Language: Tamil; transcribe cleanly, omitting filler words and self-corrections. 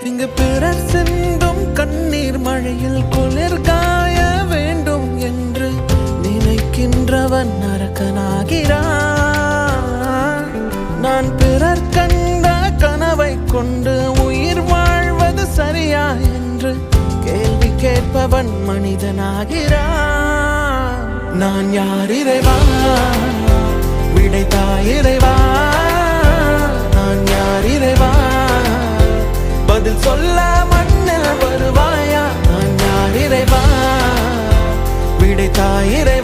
இங்கு பிறர் சிந்தும் கண்ணீர் மழையில் குளிர் காய வேண்டும் என்று நினைக்கின்றவன் நரக்கனாகிறான். நான் பிறர் கண்ட கனவை கொண்டு உயிர் வாழ்வது சரியா என்று கேள்வி கேட்பவன் மனிதனாகிறான். நான் யார் இறைவா, விடைத்தாய் இறைவா. நான் யார் இறைவா, பதில் சொல்ல மண்ணில் வருவாயா. நான் யார் இறைவா, விடைத்தாய் இறைவா.